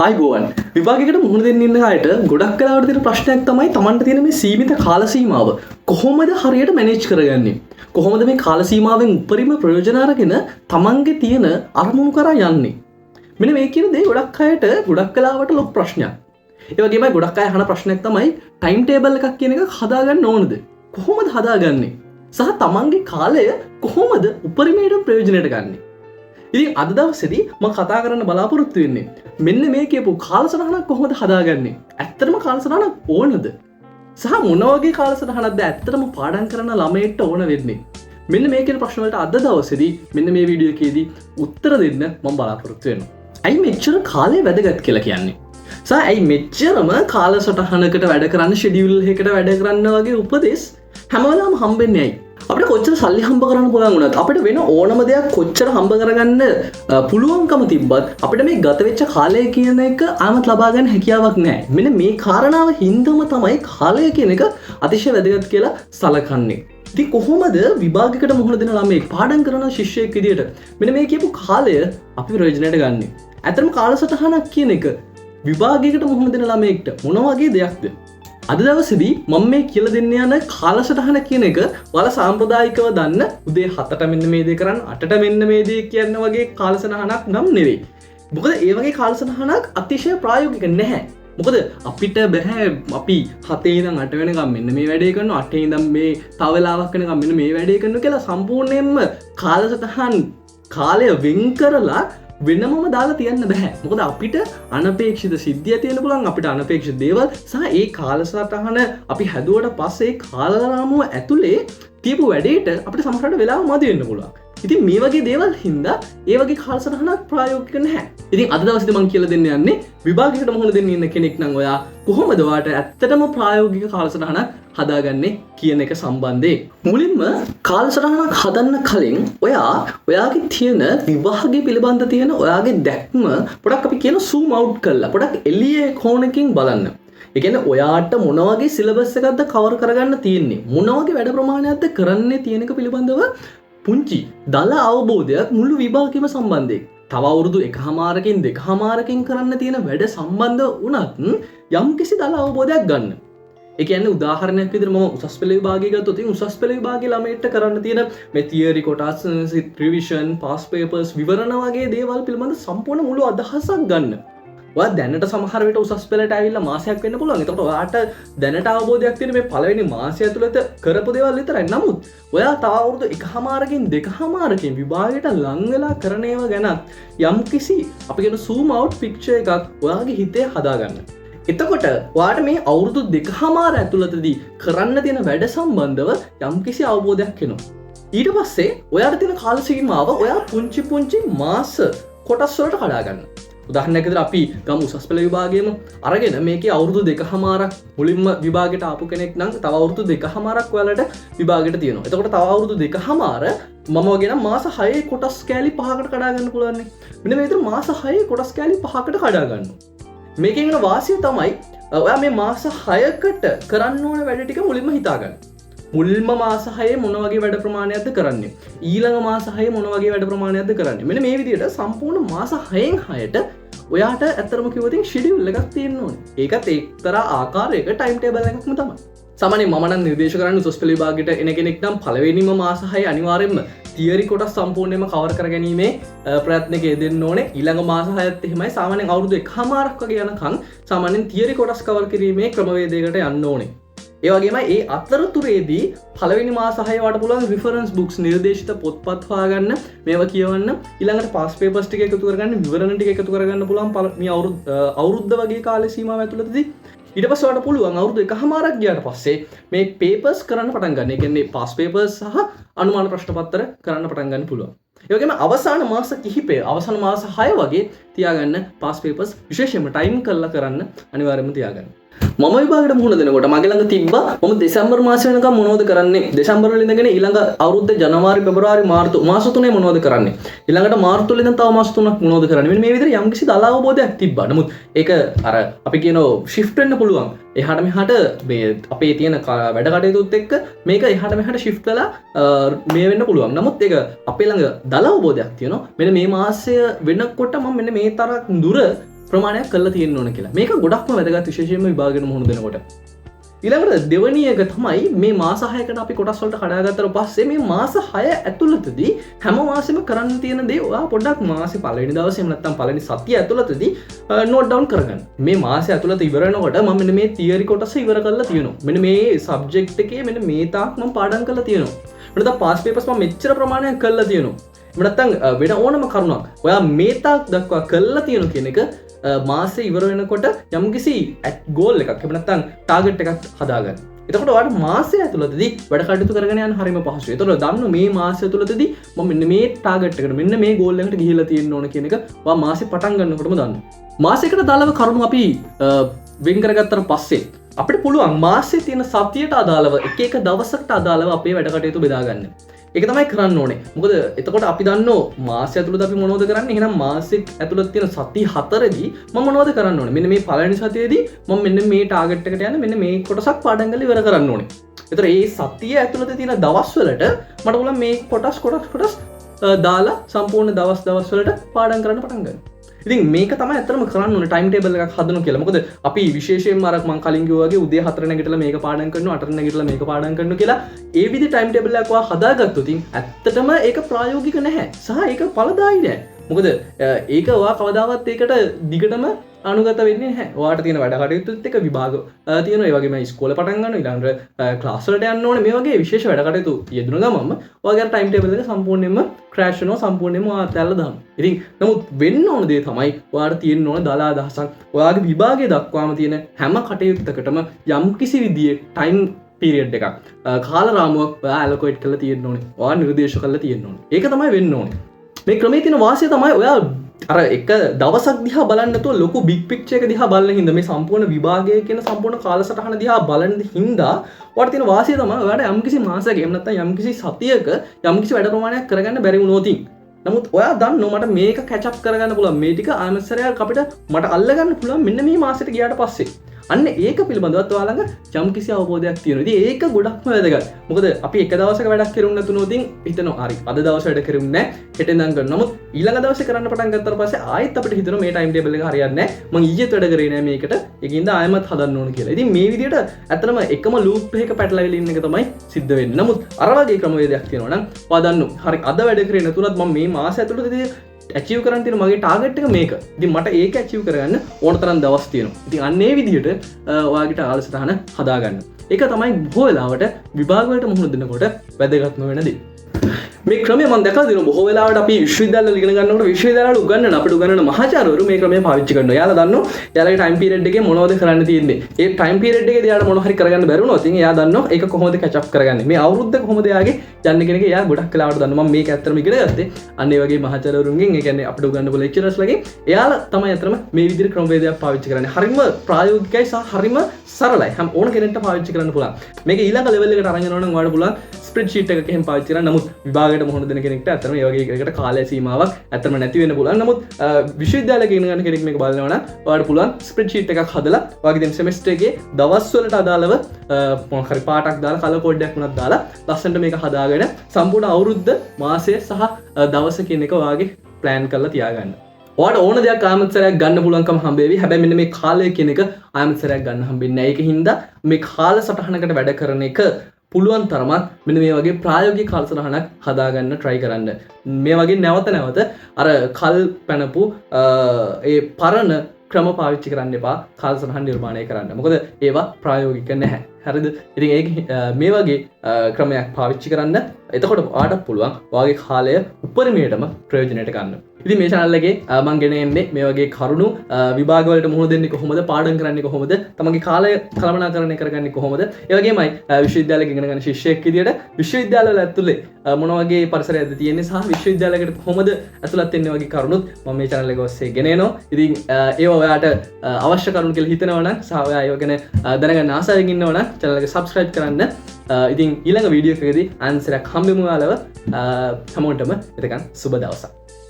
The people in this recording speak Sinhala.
අයිබෝවන් විභාගයකට මුහුණ දෙන්න ඉන්න අයට ගොඩක් වෙලාවට තියෙන ප්‍රශ්නයක් තමයි Tamanට තියෙන මේ සීමිත කාල සීමාව කොහොමද හරියට මැනේජ් කරගන්නේ කොහොමද මේ කාල සීමාවෙන් උපරිම ප්‍රයෝජන අරගෙන Tamanගේ තියෙන අරමුණු කරා යන්නේ මෙන්න මේ කියන දේ ගොඩක් අයට ගොඩක් වෙලාවට ලොකු ප්‍රශ්නයක් ඒ වගේමයි ගොඩක් අය අහන ප්‍රශ්නයක් තමයි ටයිම් ටේබල් එකක් කියන එක හදාගන්න ඕනද කොහොමද හදාගන්නේ සහ Tamanගේ කාලය කොහොමද උපරිමයට ප්‍රයෝජනයට ගන්නේ ඉතින් අද දවසේදී මම කතා කරන්න බලාපොරොත්තු වෙන්නේ මෙන්න මේ කියපු කාලසටහනක් කොහොමද හදාගන්නේ? ඇත්තටම කාලසටහනක් ඕනද? සහ මොන වගේ කාලසටහනක්ද ඇත්තටම පාඩම් කරන ළමයින්ට ඕන වෙන්නේ? මෙන්න මේ කියන ප්‍රශ්න වලට අද දවසේදී මෙන්න මේ වීඩියෝ එකේදී උත්තර දෙන්න මම බලාපොරොත්තු වෙනවා. ඇයි මෙච්චර කාලය වැදගත් කියලා කියන්නේ? සහ ඇයි මෙච්චරම කාලසටහනකට වැඩ කරන්න ෂෙඩියුල් එකකට වැඩ කරන්න වගේ උපදෙස් හැම වෙලාවම හම්බෙන්නේ ඇයි? අපිට කොච්චර සල්ලි හම්බ කරන්න පුළුවන් වුණත් අපිට වෙන ඕනම දෙයක් කොච්චර හම්බ කරගන්න පුළුවන්කම තිබ්බත් අපිට මේ ගත වෙච්ච කාලය කියන එක ආමත් ලබා ගන්න හැකියාවක් නැහැ. මෙන්න මේ කාරණාව හින්දාම තමයි කාලය කියන එක අතිශය වැදගත් කියලා සලකන්නේ. ඉතින් කොහොමද විභාගයකට මුහුණ දෙන ළමයෙක් පාඩම් කරන ශිෂ්‍යයෙක් විදියට මෙන්න මේ කියපු කාලය අපි ප්‍රයෝජනයට ගන්නෙ. ඇත්තටම කාලසටහනක් කියන එක විභාගයකට මුහුණ දෙන ළමයෙක්ට මොන වගේ දෙයක්ද? අද දවසේදී මම මේ කියලා දෙන්න යන කාලසටහන කියන එක ඔයාලා සාම්ප්‍රදායිකව දන්න උදේ 7ට මෙන්න මේ දේ කරන්න 8ට මෙන්න මේ දේ කියන වගේ කාලසටහනක් නම් නෙවෙයි. මොකද ඒ වගේ කාලසටහනක් අතිශය ප්‍රායෝගික නැහැ. මොකද අපිට බෑ අපි 7 ඉඳන් 8 වෙනකම් මෙන්න මේ වැඩේ කරනවා 8 ඉඳන් මේ තව වෙලාවක් වෙනකම් මෙන්න මේ වැඩේ කරනවා කියලා සම්පූර්ණයෙන්ම කාලසටහන් කාලය වෙන් කරලා වෙනමම දාලා තියන්න බෑ. මොකද අපිට අනපේක්ෂිත සිද්ධිය තියෙන පුළුවන් අපිට අනපේක්ෂිත දේවල් සහ ඒ කාලසටහන අපි හැදුවට පස්සේ කාලරාමුව ඇතුලේ තියපු වැඩේට අපිට සමහරවිට වෙලාව මදි වෙන්න පුළුවන්. ඉතින් මේ වගේ දේවල් හින්දා ඒ වගේ කාලසටහනක් ප්‍රායෝගික නැහැ. ඉතින් අද දවසේදී මම කියලා දෙන්න යන්නේ විභාගයකට මුහුණ දෙන්න ඉන්න කෙනෙක් නම් ඔයා කොහොමද ඔයාට ඇත්තටම ප්‍රායෝගික කාලසටහනක් හදාගන්නේ කියන එක සම්බන්ධයෙන්. මුලින්ම කාලසටහනක් හදන්න කලින් ඔයාගේ තියෙන විභාගය පිළිබඳ තියෙන ඔයාගේ දැක්ම පොඩක් අපි කියන zoom out කරලා පොඩක් එළියේ කෝණකින් බලන්න. ඒ කියන්නේ ඔයාට මොන වගේ සිලබස් එකක්ද කවර් කරගන්න තියෙන්නේ? මොන වගේ වැඩ ප්‍රමාණයක්ද කරන්නේ තියෙන එක පිළිබඳව පුංචි දල අවබෝධයක් මුළු විභාගෙම සම්බන්ධයෙන්. තව අවුරුදු 1මාරකින් 2මාරකින් කරන්න තියෙන වැඩ සම්බන්ධ වුණත් යම්කිසි දල අවබෝධයක් ගන්න. ඒ කියන්නේ උදාහරණයක් විදිහට මම උසස් පෙළ විභාගය ගත්තොත් උසස් පෙළ විභාගයේ ළමයින්ට කරන්න තියෙන මේ තියරි කොටස් රිවිෂන් පාස් පේපර්ස් විවරණ වගේ දේවල් පිළිබඳ සම්පූර්ණ මුළු අදහසක් ගන්න. ඔයා දැනට සමහර විට උසස් පෙළට ඇවිල්ලා මාසයක් වෙන්න පුළුවන්. එතකොට ඔයාට දැනට අවබෝධයක් තියෙන මේ පළවෙනි මාසය ඇතුළත කරපු දේවල් විතරයි. නමුත් ඔයා තව අවුරුදු 1මාරකින් 2මාරකින් විභාගයට ලං වෙලා කරන ඒවා ගැනත් යම්කිසි අපි කියන zoom out picture එකක් ඔයාගේ හිතේ හදාගන්න. එතකොට ඔයාට මේ අවුරුදු 2මාර ඇතුළතදී කරන්න තියෙන වැඩ සම්බන්ධව යම්කිසි අවබෝධයක් එනවා. ඊට පස්සේ ඔයාට තියෙන කාල සීමාව ඔයා පුංචි මාස කොටස් වලට කඩා ගන්න. උදාහරණයක් විදිහට අපි ගමු උසස් පෙළ විභාගයේම අරගෙන මේකේ අවුරුදු 2මාරක් මුලින්ම විභාගයට ආපු කෙනෙක් නම් තව අවුරුදු 2මාරක් ඔයාලට විභාගයට තියෙනවා. එතකොට තව අවුරුදු 2මාර මම වගේ නම් මාස 6 කොටස් කෑලි 5කට කඩා ගන්න පුළුවන් නේ. මෙන්න මේ විදිහට මාස 6 කොටස් කෑලි 5කට කඩා ගන්නවා. මේකෙන් වෙන වාසිය තමයි ඔයා මේ මාස 6කට කරන්න ඕන වැඩ ටික මුලින්ම හිතා ගන්න. මුල්ම මාස 6 මොන වගේ වැඩ ප්‍රමාණයක්ද කරන්නේ? ඊළඟ මාස 6 මොන වගේ වැඩ ප්‍රමාණයක්ද කරන්නේ? මෙන්න මේ විදිහට සම්පූර්ණ මාස 6න් 6ට ඔයාට ඇත්තටම කිව්වොත් ෂෙඩියුල් එකක් තියෙන්න ඕනේ. ඒකත් එක්තරා ආකාරයක ටයිම් ටේබල් එකක්ම තමයි. සාමාන්‍යයෙන් මම නම් නිර්දේශ කරන්නේ උසස් පෙළ විභාගයට එන කෙනෙක් නම් පළවෙනිම මාස 6 අනිවාර්යයෙන්ම තියරි කොටස් සම්පූර්ණයෙන්ම කවර් කරගැනීමේ ප්‍රයත්නයක යෙදෙන්න ඕනේ. ඊළඟ මාස 6ත් එහෙමයි. සාමාන්‍යයෙන් අවුරුදු 1මාරක් වගේ යනකම් සාමාන්‍යයෙන් තියරි කොටස් කවර් කිරීමේ ක්‍රමවේදයකට යන්න ඕනේ. ඒ වගේම ඒ අතරතුරේදී පළවෙනි මාස 6 වට පුළුවන් රිෆරන්ස් බුක්ස් නිර්දේශිත පොත්පත් හොයාගන්න මේවා කියවන්න ඊළඟට පාස් පේපර්ස් ටික එකතු කරගන්න විවරණ ටික එකතු කරගන්න පුළුවන් මේ අවුරුද්ද වගේ කාල සීමාව ඇතුළතදී ඊට පස්සේ ඔයාලට පුළුවන් අවුරුදු 1මාරක් ගියාට පස්සේ මේ පේපර්ස් කරන්න පටන් ගන්න. ඒ කියන්නේ පාස් පේපර්ස් සහ අනුමාන ප්‍රශ්න පත්‍ර කරන්න පටන් ගන්න පුළුවන්. ඒ වගේම අවසාන මාස කිහිපය අවසාන මාස 6 වගේ තියාගන්න පාස් පේපර්ස් විශේෂයෙන්ම ටයිම් කරලා කරන්න අනිවාර්යයෙන්ම තියාගන්න. මම විභාගයට මුහුණ දෙනකොට මගේ ළඟ තිබ්බා මම දෙසැම්බර් මාසෙ වෙනකම් මොනවද කරන්නේ දෙසැම්බර් වල ඉඳගෙන ඊළඟ අවුරුද්ද ජනවාරි පෙබරවාරි මාර්තු මාස තුනේ මොනවද කරන්නේ ඊළඟට මාර්තු වල ඉඳන් තව මාස තුනක් මොනවද කරන්නේ මෙන්න මේ විදිහට යම්කිසි දල අවබෝධයක් තිබ්බා. නමුත් ඒක අර අපි කියනවා ෂිෆ්ට් වෙන්න පුළුවන්. එහාට මෙහාට මේ අපේ තියෙන වැඩ කටයුතුත් එක්ක මේක එහාට මෙහාට ෂිෆ්ට් වෙලා මේ වෙන්න පුළුවන්. නමුත් ඒක අපේ ළඟ දල අවබෝධයක් තියෙනවා. මෙන්න මේ මාසය වෙනකොට මම මෙන්න මේ තරක් දුර ප්‍රමාණයක් කරලා තියෙන්න ඕන කියලා. මේක ගොඩක්ම වැදගත් විශේෂයෙන්ම විභාගෙට මුහුණ දෙනකොට. ඊළඟට දෙවැනි එක තමයි මේ මාස 6කට අපි කොටස් වලට කඩාගත්තට පස්සේ මේ මාස 6 ඇතුළතදී හැම මාසෙම කරන්න තියෙන දේ ඔයා පොඩ්ඩක් මාසේ පළවෙනි දවසේ එහෙම නැත්නම් පළවෙනි සතිය ඇතුළතදී නෝට් ඩවුන් කරගන්න. මේ මාසය ඇතුළත ඉවර වෙනකොට මම මෙන්න මේ තියරි කොටස ඉවර කරලා තියෙනවා. මෙන්න මේ සබ්ජෙක්ට් එකේ මෙන්න මේ තාක් මම පාඩම් කරලා තියෙනවා. එතන පාස් පේපර්ස් මම මෙච්චර ප්‍රමාණයක් කරලා තියෙනවා. එහෙම නැත්නම් වෙන ඕනම කරුණක් ඔයා මේ තාක් දක්වා කරලා තියෙනවා කියන එක මාසේ ඉවර වෙනකොට යම්කිසි ගෝල් එකක් එහෙම නැත්නම් ටාගට් එකක් හදාගන්න. එතකොට ඔයාලට මාසය ඇතුළතදී වැඩ කටයුතු කරගෙන යන්න හරිම පහසුයි. එතකොට දන්න මේ මාසය ඇතුළතදී මම මෙන්න මේ ටාගට් එකට මෙන්න මේ ගෝල් එකට ගිහිල්ලා තියෙන්න ඕන කියන එක ඔයා මාසේ පටන් ගන්නකොටම දන්න. මාසයකට දාලව කරුණු අපි වෙන් කරගත්තට පස්සේ අපිට පුළුවන් මාසයේ තියෙන සතියට අදාළව එක එක දවසකට අදාළව අපේ වැඩ කටයුතු බෙදා ගන්න. ඒක තමයි කරන්න ඕනේ. මොකද එතකොට අපි දන්නෝ මාසය ඇතුළත අපි මොනවද කරන්නේ? එහෙනම් මාසෙක ඇතුළත තියෙන සති 4දී මම මොනවද කරන්න ඕනේ? මෙන්න මේ පළවෙනි සතියේදී මම මෙන්න මේ ටාගට් එකට යන්න මෙන්න මේ කොටසක් පාඩම් කරලා ඉවර කරන්න ඕනේ. ඒතර ඒ සතිය ඇතුළත තියෙන දවස් වලට මට පුළුවන් මේ කොටස් දාලා සම්පූර්ණ දවස් වලට පාඩම් කරන්න පටන් ගන්න. ඉතින් මේක තමයි ඇත්තටම කරන්න ඕනේ ටයිම් ටේබල් එකක් හදනවා කියලා. මොකද අපි විශේෂයෙන්ම අර මම කලින් කිව්වා වගේ උදේ 4 නැගිටලා මේක පාඩම් කරනවා 8 නැගිටලා මේක පාඩම් කරනවා කියලා ඒ විදිහ ටයිම් ටේබල් එකක් ඔයා හදාගත්තොත් ඇත්තටම ඒක ප්‍රායෝගික නැහැ. සහ ඒක ඵලදායී නැහැ. මොකද ඒක ඔයා කවදාවත් ඒකට දිගටම අනුගත වෙන්නේ නැහැ. ඔයාට තියෙන වැඩ කටයුතුත් එක්ක විභාග තියෙනවා. ඒ වගේම ඉස්කෝලේ පටන් ගන්නවා. ඊළඟට ක්ලාස් වලට යන්න ඕනේ. මේ වගේ විශේෂ වැඩ කටයුතු යෙදුන ගමන්ම ඔයාගේ ටයිම් ටේබල් එක සම්පූර්ණයෙන්ම ක්‍රෑෂ් වෙනවා. සම්පූර්ණයෙන්ම ඔයා අතහැරලා දානවා. ඉතින් නමුත් වෙන්න ඕන දේ තමයි ඔයාට තියෙන්න ඕන දලා අදහසක්. ඔයාගේ විභාගයේ දක්වාම තියෙන හැම කටයුත්තකටම යම්කිසි විදිහේ ටයිම් පීරියඩ් එකක් කාල රාමුවක් ඔයා ඇලොකේට් කරලා තියෙන්න ඕනේ. ඔයා නිර්දේශ කරලා තියෙන්න ඕනේ. ඒක තමයි වෙන්න ඕනේ. මේ ක්‍රමයේ තියෙන වාසිය තමයි ඔයා අර එක දවසක් දිහා බලන්න නැතුව ලොකු බිග් පික්චර් එක දිහා බලන හින්දා මේ සම්පූර්ණ විභාගය කියන සම්පූර්ණ කාලසටහන දිහා බලන හින්දා ඔයාලට තියෙන වාසිය තමයි ඔයාලට යම්කිසි මාසයක එහෙම නැත්නම් යම්කිසි සතියක යම්කිසි වැඩ ප්‍රමාණයක් කරගන්න බැරි වුණොත් නමුත් ඔයා දන්නවා මට මේක කැච් අප් කරගන්න පුළුවන් මේ ටික ආයමස්සරයක් අපිට මට අල්ලගන්න පුළුවන් මෙන්න මේ මාසෙට ගියාට පස්සේ අන්න ඒක පිළිබඳවත් ඔයා ළඟ යම්කිසි අවබෝධයක් තියෙනවා. ඉතින් ඒක ගොඩක්ම වැදගත්. මොකද අපි එක දවසක වැඩක් කරුන්නේ නැතුනොත් හිතනවා හරි අද දවසේ වැඩ කරුන්නේ නැහැ හෙට ඉඳන් කරනවා. නමුත් ඊළඟ දවසේ කරන්න පටන් ගත්තාට පස්සේ ආයෙත් අපිට හිතෙනවා මේ ටයිම් ටේබල් එක හරියන්නේ නැහැ. මම ඊයේත් වැඩ කරේ නැහැ මේකට. ඒකින්ද ආයෙමත් හදන්න ඕන කියලා. ඉතින් මේ විදිහට ඇත්තටම එකම ලූප් එකක පැටලවිලා ඉන්න එක තමයි සිද්ධ වෙන්නේ. නමුත් අර වගේ ක්‍රමවේදයක් තියෙනවා නම් ඔයා දන්නවා හරි අද වැඩ කරේ නැතුනත් මම මේ මාසය ඇතුළතදී ඇචීව් කරන්න තියෙන මගේ ටාගට් එක මේක. ඉතින් මට ඒක ඇචීව් කරගන්න ඕන තරම් දවස් තියෙනවා. ඉතින් අන්න ඒ විදිහට ඔයාගේ කාලසටහන හදාගන්න. ඒක තමයි බොහෝ වෙලාවට විභාග වලට මුහුණ දෙනකොට වැදගත්ම වෙන දේ. මේ ක්‍රමය මම දැකලා තියෙනවා බොහෝ වෙලාවට අපි විශ්වවිද්‍යාලවල ඉගෙන ගන්නකොට විශ්වවිද්‍යාලවල උගන්වන අපිට උගන්වන මහාචාර්යවරු මේ ක්‍රමය පාවිච්චි කරනවා. එයාලා දන්නවා එයාලගේ ටයිම් පීරියඩ් එකේ මොනවද කරන්න තියෙන්නේ. ඒ ටයිම් පීරියඩ් එකේදී එයාලා මොනවා හරි කරගන්න බැරි වුණොත් ඉතින් එයා දන්නවා ඒක කොහොමද කැච් අප් කරගන්නේ. මේ අවුරුද්ද කොහොමද එයාගේ යන්නේ කියන එක එයා ගොඩක් වෙලාවට දන්නවා. මම මේක ඇත්තටම ඉගෙන ගත්තේ අන්න ඒ වගේ මහාචාර්යවරුන්ගෙන් ඒ කියන්නේ අපිට උගන්වපු ලෙක්චරර්ස්ලාගෙන් එයාලා තමයි ඇත්තටම මේ විදිහට ක්‍රමවේදයක් පාවිච්චි කරන්නේ. හරිම ප්‍රායෝගිකයි සහ හරිම සරලයි. හැම ඕන කෙනෙක්ට පාවිච්චි කරන්න පුළුවන්. මේක ඊළඟ ලෙවල් එකට අරන් යනවා නම් ඔයාලට පුළුවන් ස්ප්‍රෙඩ්ෂීට් එකක එහෙම පාවිච්චි කරන්න. නමුත් විභාගයට මුහුණ දෙන කෙනෙක්ට ඇත්තටම මේ වගේ එකකට කාලය සීමාවක් ඇත්තටම නැති වෙන්න පුළුවන්. නමුත් විශ්වවිද්‍යාලයක ඉගෙන ගන්න කෙනෙක් මේක බලනවා නම් ඔයාලට පුළුවන් ස්ප්‍රෙඩ්ෂීට් එකක් හදලා ඔයාගේ දැන් සෙමෙස්ටර් එකේ දවස් වලට අදාළව මොකක් හරි පාටක් දාලා කලර් කෝඩ් එකක් වුණත් දාලා ලස්සනට මේක හදාගෙන සම්පූර්ණ අවුරුද්ද මාසය සහ දවස කියන එක ඔයාගේ ප්ලෑන් කරලා තියාගන්න. ඔයාට ඕන දෙයක් ආයමත්සරයක් ගන්න පුළුවන්කම හම්බෙවි. හැබැයි මෙන්න මේ කාලය කියන එක ආයමත්සරයක් ගන්න හම්බෙන්නේ නැහැ. ඒකින්ද මේ කාල සටහනකට වැඩ කරන එක පුළුවන් තරමක් මෙන්න මේ වගේ ප්‍රායෝගික කාලසටහනක් හදාගන්න try කරන්න. මේ වගේ නැවත අර කල් පැනපු ඒ පරණ ක්‍රම පාවිච්චි කරන්න එපා කාලසටහන් නිර්මාණය කරන්න. මොකද ඒවා ප්‍රායෝගික නැහැ. හරිද? ඉතින් ඒක මේ වගේ ක්‍රමයක් පාවිච්චි කරන්න. එතකොට ඔයාට පුළුවන් ඔයාගේ කාලය උපරිමයටම ප්‍රයෝජනයට ගන්න. ඉතින් මේ channel එකේ මම ගෙන එන්නේ මේ වගේ කරුණු විභාග වලට මුහුණ දෙන්නේ කොහොමද, පාඩම් කරන්නේ කොහොමද, තමන්ගේ කාලය කළමනාකරණය කරගන්නේ කොහොමද, ඒ වගේමයි විශ්වවිද්‍යාලයක ඉගෙන ගන්න ශිෂ්‍යයෙක් විදියට විශ්වවිද්‍යාලවල ඇතුලේ මොන වගේ පරිසරයක්ද තියෙන්නේ සහ විශ්වවිද්‍යාලයකට කොහොමද ඇතුළත් වෙන්නේ වගේ කරුණුත් මම මේ channel එක ඔස්සේ ගෙන එනවා. ඉතින් ඒවා ඔයාට අවශ්‍ය කරුණු කියලා හිතනවා නම් සහ ඔයා ඒව ගැන දැනගන්න ආසාවෙන් ඉන්නවා නම් channel එක subscribe කරන්න. ඉතින් ඊළඟ වීඩියෝ එකකදී ආන්සරයක් හම්බෙමු ඔයාලව. හැමෝටම එතකන් සුබ දවසක්.